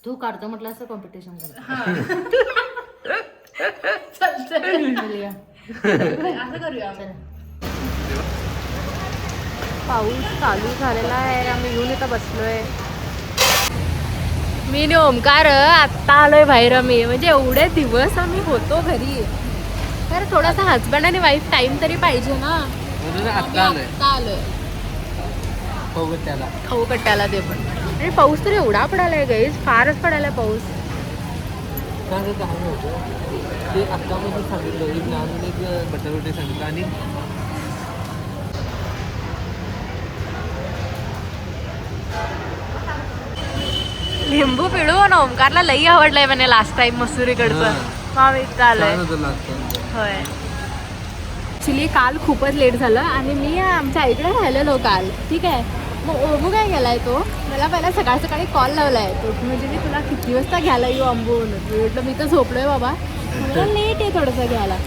तू काढतो म्हटलं असं कॉम्पिटिशन करतो. असं करूया. पाऊस चालू झालेला आहे. आम्ही येऊन इथं बसलोय. मी आणि ओमकार आत्ता आलोय बाहेर. आम्ही म्हणजे एवढे दिवस आम्ही होतो घरी, तर थोडासा हजबंड आणि वाईफ टाइम तरी पाहिजे ना. म्हणून आम्ही आत्ता आलोय त्याला खाऊ कट्ट्याला. ते पण आणि पाऊस तर एवढा पडायलाय गाईज, फारच पडायलाय पाऊस. काय होतं ते आत्ता मध्ये सांगितलं, एक लहान एक बटर रोटी सांगितलं आणि लिंबू पिळून ओमकारला लई आवडलंय म्हणे लास्ट टाइम मसुरीकडचं. मग इथं आलोय. होय. ॲक्च्युली काल खूपच लेट झालं आणि मी आमच्या आईकडे राहिलेलो काल. ठीक आहे. मग ओमू काय गेलाय, तो मला पहिला सकाळ सकाळी कॉल लावलाय. तो म्हणजे मी तुला किती वाजता घ्यायला येऊ आंबू म्हणून. मी म्हटलं मी तर झोपलोय बाबा, मला लेट आहे थोडंसं घ्यायला.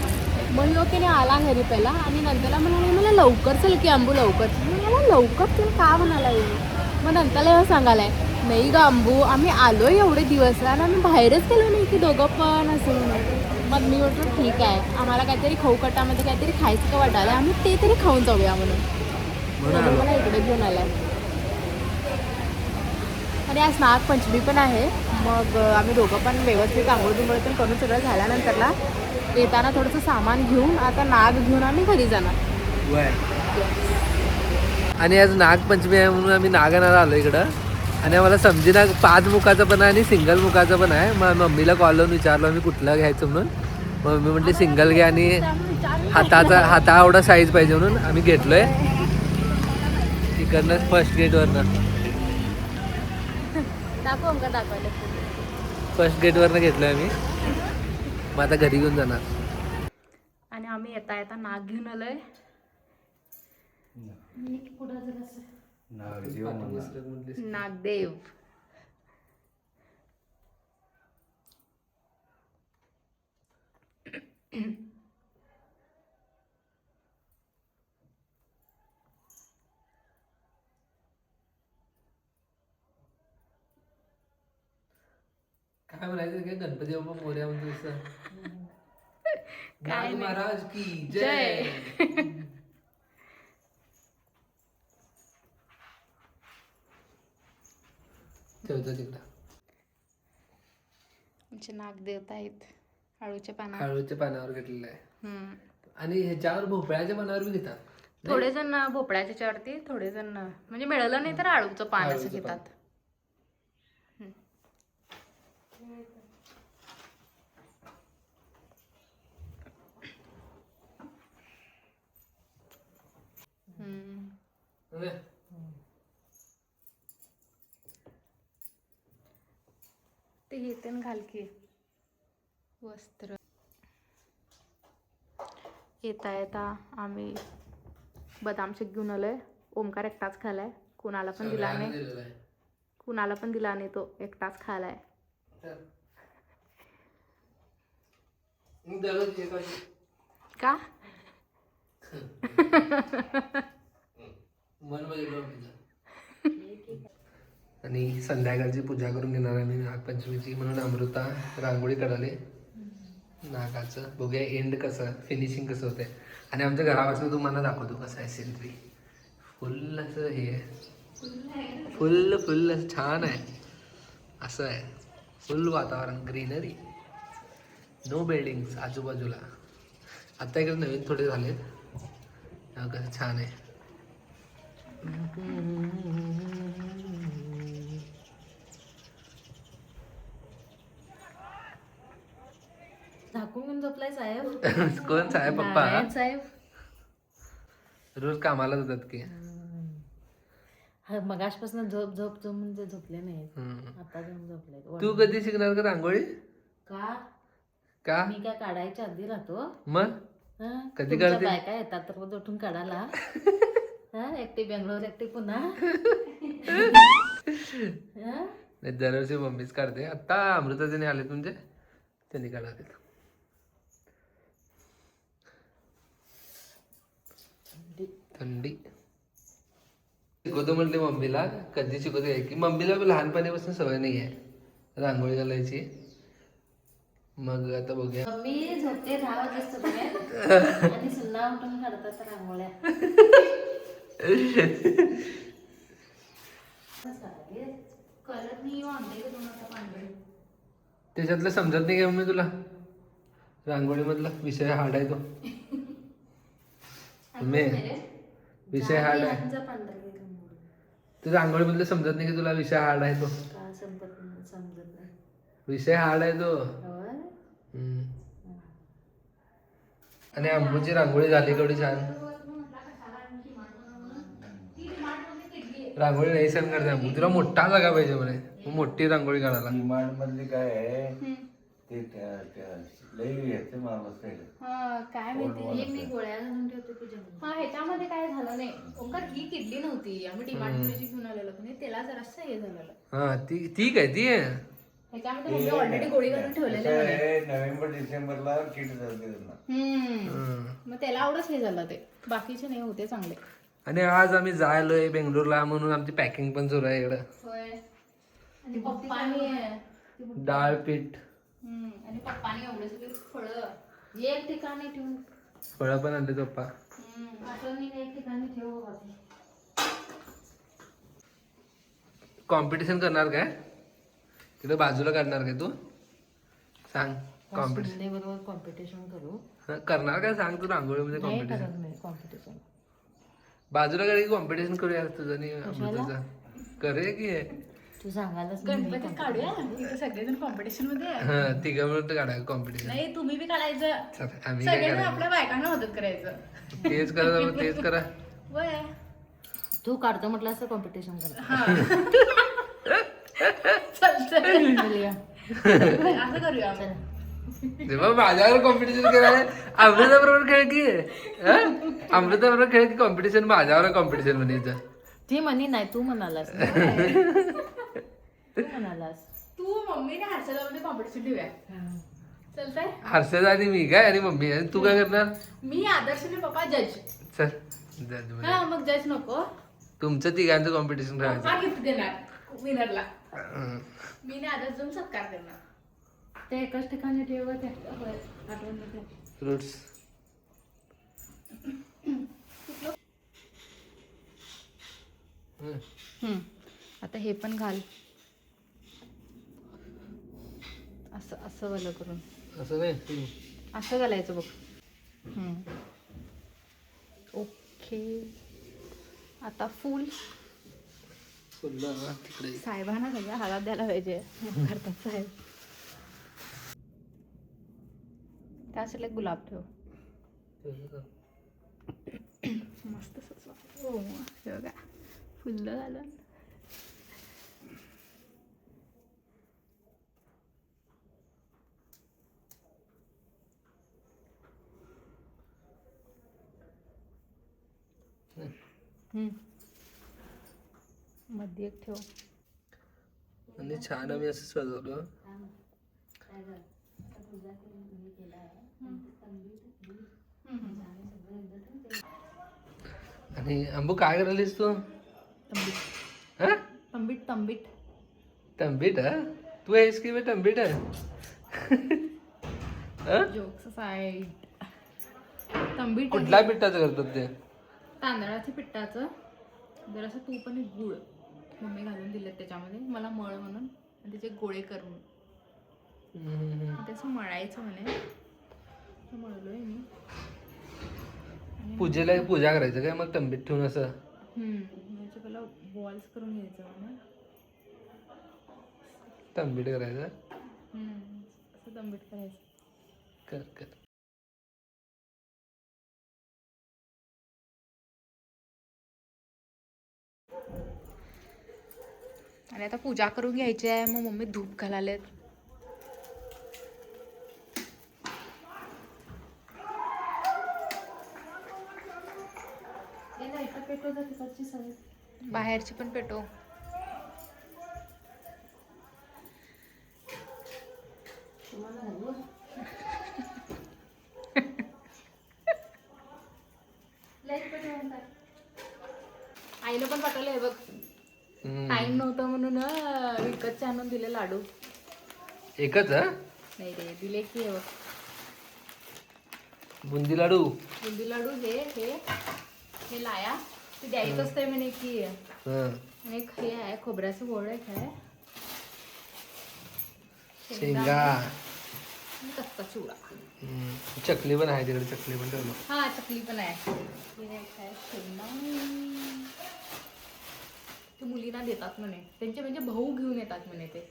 मग लोकांनी आला घरी पहिला आणि नंतरला म्हणाले मला लवकर चल की आंबू लवकर. मला लवकर चल का म्हणाला येऊ. मग नंतरला एवढं सांगायलाय नाही ग आंबू, आम्ही आलोय एवढे दिवस आणि आम्ही बाहेरच गेलो नाही की दोघं पण असं म्हणून. मग मी म्हटलं ठीक आहे, आम्हाला काहीतरी खाऊ कट्टामध्ये काहीतरी खायचं का वाटायला, आम्ही ते तरी खाऊन जाऊया म्हणून मला इकडे घेऊन आलाय. आणि आज नागपंचमी पण आहे. मग आम्ही दोघं पण व्यवस्थित आंघोळ बिंघोळ पण करून सगळं झाल्यानंतरला येताना थोडंसं सामान घेऊन आता नाग घेऊन आम्ही घरी जाणार. आणि आज नागपंचमी आहे म्हणून आम्ही नाग आणायला आलो इकडं. आणि आम्हाला समजेना 5 मुखाचं पण आहे आणि सिंगल मुखाचं पण आहे. मग मम्मीला कॉल लावून विचारलो आम्ही कुठलं घ्यायचं म्हणून. मग मम्मी म्हटली सिंगल घ्या आणि हाता एवढा साईज पाहिजे म्हणून आम्ही घेतलोय इकडनं फर्स्ट गेटवरनं. फर्स्ट गेटवरनं घेतलोय आम्ही. मग आता घरी घेऊन जाणार. आणि आम्ही येता येता नाग घेऊन आलोय. नागदेव. काय म्हणायचं काय गणपती बाप्पा मोरया म्हणजे असं. नाग महाराज की जय. ठेवतो तिकडं. आमचे नागदेवता आहेत. आळूच्या पानावर. आळूच्या पानावर घेतलेलं आहे. हम्म. आणि ह्याच्यावर भोपळ्याच्या पानावर बी घेतात. थोडे जण भोपळ्याच्या वरती, थोडे जण म्हणजे मिळालं नाही तर आळूचं पान असं घेतात. ते घेते न घाल की वस्त्र. येता येता आम्ही बदाम शेक घेऊन आलोय. ओमकार एकटाच खालाय, कुणाला पण दिला नाही. कुणाला पण दिला नाही, तो एकटाच खालाय. का आणि संध्याकाळची पूजा करून घेणार आम्ही नागपंचमीची. म्हणून अमृता रांगोळी काढाले नागाचं. बघूया एंड कसं, फिनिशिंग कसं होतंय. आणि आमच्या घरापासून तुम्हाला दाखवतो कसं आहे सिनरी. फुल असं हे फुल फुल असं छान आहे. असं आहे फुल वातावरण, ग्रीनरी, नो बिल्डिंग्स आजूबाजूला. आता इकडे नवीन थोडे झालेत. कसं छान आहे. झाकून घेऊन झोपलाय साहेब. कोण साहेब? पप्पा नारायण साहेब रोज कामाला जातात की. मगाशपासून झोप झोप झोप म्हणजे झोपले नाही. आता जाऊन झोपले. तू कधी शिकणार का रांगोळी? का का मी काय काढायच्या आधी राहतो. मग कधी तुमच्या करते? बायका येतात तर रोज उठून काढायला. एकटी बेंगलोर, एकटी पुन्हा. दरवर्षी मम्मीच काढते. आता अमृता जणी आले म्हणजे त्यांनी काढा देत. थंडी शिकवतो म्हटले मम्मीला. कधी शिकवतो की मम्मीला लहानपणीपासून सवय नाही आहे. रांगोळी घालायची. मग आता बघूया. मी झोपते 10 वाजेपर्यंत आणि सुन्ना उठून काढतात रांगोळ्या. कलर नाही वांदे तुम्हाला पांढरे. त्याच्यातलं समजत नाही का मम्मी तुला? रांगोळी मधला विषय हार्ड आहे तो. मम्मी विषय हार्ड आहे. तू रांगोळी मधलं समजत नाही की तुला विषय हार्ड आहे तो. समजत नाही. विषय हार्ड आहे तो. हम्म. आणि आंबूची रांगोळी झाली केवढी छान. रांगोळी नाही सहन करते आंबू. तुला मोठा जागा पाहिजे म्हणे. मग मोठी रांगोळी काढायला. डिमांड मधली काय आहे ते लई येते माणूस काय काय माहिती. मी गोळ्या घालून ठेवते तुझ्या. हा ह्याच्यामध्ये काय झालं नाही. ओंकार ही किडली नव्हती. आम्ही डिमांड मध्ये घेऊन आलेलो नाही. त्याला जरासं हे झालेलं. हा ती ठीक आहे ती आहे. ह्याच्यामध्ये मम्मी ऑलरेडी गोळी घालून ठेवलेली आहे. नोव्हेंबर डिसेंबरला किट झाली त्यांना. मग त्याला आवडच हे झालं ते. बाकीचे नाही होते चांगले. आणि आज आम्ही जायलोय बेंगलोरला म्हणून आमची पॅकिंग पण सुरू आहे इकडं. होय. आणि पप्पानी डाळ पीठ आणि पप्पानी एवढे सगळे फळं एक ठिकाणी ठेवून फळं पण आणले पप्पा. असं मी एक ठिकाणी ठेवू बाबा. कॉम्पिटिशन करणार काय? तिकडे बाजूला काढणार काय तू? सांग. कॉम्पिटिशन बरोबर कॉम्पिटिशन करू. करणार काय सांग तू? रांगोळीमध्ये कॉम्पिटिशन नाही कॉम्पिटिशन. बाजूला काही कॉम्पिटिशन करूया तुझं आणि अमृताचं. करूया की तू सांगायलाच गणपतीत काढूया. तिथे सगळेजण कॉम्पिटिशन मध्ये आहे. हा तिघं मिळून काढायचं कॉम्पिटिशन. नाही तुम्ही बी काढायचं. आम्ही काय सगळ्यांना करायचं? आपल्या बायकांना मदत करायचं. तेच करा मग तेच करा. वय तू काढतो म्हटलं असं कॉम्पिटिशन कर. चालतंय. असं करूया. तेव्हा माझ्यावर कॉम्पिटिशन करायला अमृता बरोबर खेळ की. अमृता बरोबर खेळ की कॉम्पिटिशन माझ्यावर कॉम्पिटिशन म्हणायचं. ती म्हणी नाही तू म्हणालास. तू म्हणालास. तू मम्मीने हर्षदामध्ये कॉम्पिटिशन ठेवूया. चालतंय. हर्षद आणि मी काय आणि मम्मी आणि तू काय करणार? मी आदर्शने पप्पा जज. चल जज म्हणे. हा मग जज नको. तुमचं तिघांचं कॉम्पिटिशन ठेवायचं. पप्पा गिफ्ट देणार विनरला. हं. मी ने आदर्श जाऊन सत्कार करणार. ते एकाच ठिकाणी ठेव. आठवण ठेव. फ्रुट्स. आता हे पण घाल. असं असं वालं करून असं नाही. असं घालायचं बघ. ओके. आता फुल तिकडे साहेबांना सगळं हातात द्यायला पाहिजे. करतात साहेब. त्यासाठी एक गुलाब ठेव. मस्त सजवा. हो हे बघा फुलं घालून. मध्ये एक ठेव. आणि छान आम्ही असं सजवलं. आणि अंबू काय करायलीस तू? हा तंबीट तंबीट तंबीट. तू आहेस की मी तंबीट आहे. Jokes side. तंबीट कुठल्या पिठाचं करतात ते? तांदळाच्या पिठाचं जरासं तूप आणि गुळ मम्मी घालून दिले त्याच्यामध्ये. मला मळ म्हणून आणि त्याचे गोळे करून त्याचं मळायचं म्हणे. मळलोय मी. पूजेला पूजा करायचं काय मग तंबीट ठेवून असं? म्हणजे पहिला बॉल्स करून घ्यायचं म्हणे. तंबीट करायचं. असं तंबीट करायचं. कर कर. आणि आता पूजा करून घ्यायची आहे. मग मम्मी धूप घालालेत. बाहेरची पण पेटो. आईनं पण पाठवलंय बघ. टाइम नव्हता म्हणून विकतचे आणून दिले लाडू. एकच हा नाही रे दिले की हे बघ. बुंदी लाडू. बुंदी लाडू हे लाया ते द्यायचं असतंय म्हणे की. हा. आणि एक हे आहे खोबऱ्याचं गोळ एक आहे. शेंगा. आणि कच्चा चिवडा. चकली पण आहे तिकडे, चकली पण ठेवलं. हा चकली पण आहे. हे एक आहे शेंगदाणे. ते मुलींना देतात म्हणे, त्यांचे म्हणजे भाऊ घेऊन येतात म्हणे ते.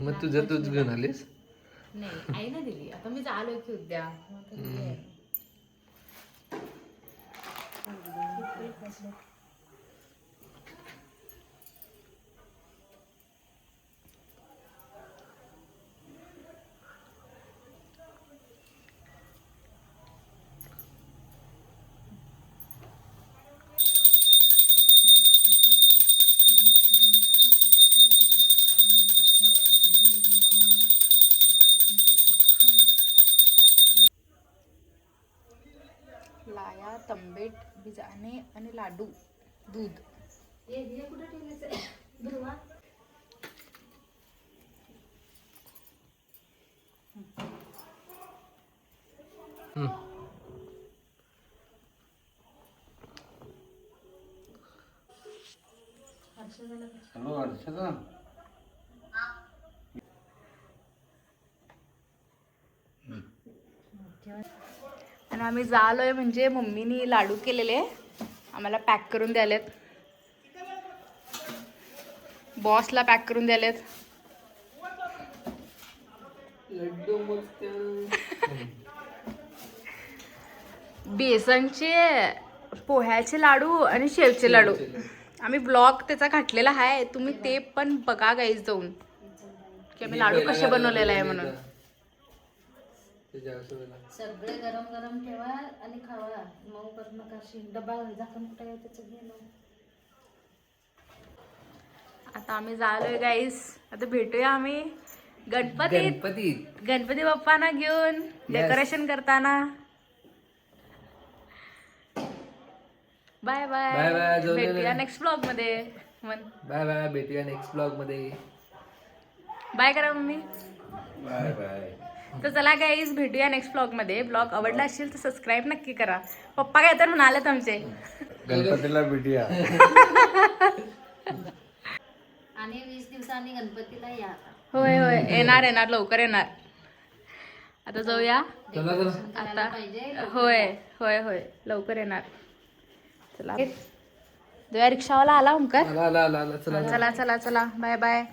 मग तूच घेऊन आलीस? नाही आईने दिली. आता मी आलोय की उद्या. लाया, तंबेट, बिजाणे आणि लाडू, दूध. हे कुठे ठेवलं दुर्वा? हॅलो हर्षदा. आणि आम्ही जालोय म्हणजे मम्मीनी लाडू केलेले आम्हाला पॅक करून द्यालेत. बॉसला पॅक करून द्यालेत. बेसनचे, पोह्याचे लाडू आणि शेवचे लाडू. आम्ही ब्लॉग त्याचा घातलेला आहे, तुम्ही ते पण बघा गाईज जाऊन की आम्ही लाडू कसे बनवलेला आहे म्हणून. सगळे गरम गरम ठेवा आणि खावा. मऊ करू नका. डबा झाकण कुठे आहे त्याचं घे ना. आता आम्ही जालोय गाईस. आता भेटूया आम्ही गणपती बाप्पांना घेऊन डेकोरेशन करताना. Bye bye. भेटूया नेक्स्ट ब्लॉग मध्ये. बाय भेटूया नेक्स्ट ब्लॉग मध्ये. बाय करा मम्मी. Bye bye. तर चला गाईज भेटूया नेक्स्ट ब्लॉग मध्ये. ब्लॉग आवडला असेल तर सबस्क्राईब नक्की करा. पप्पा काय तर म्हणालेत आमचे. गणपतीला भेटूया. आणि 20 दिवसांनी गणपतीला या. होय येणार लवकर येणार. आता जाऊया आता. होय लवकर येणार. चला जाऊया. रिक्षावाला आला ओमकार. चला बाय बाय.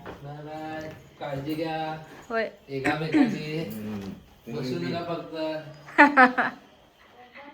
काळजी घ्या. होय एकामेकाची बसू नका फक्त.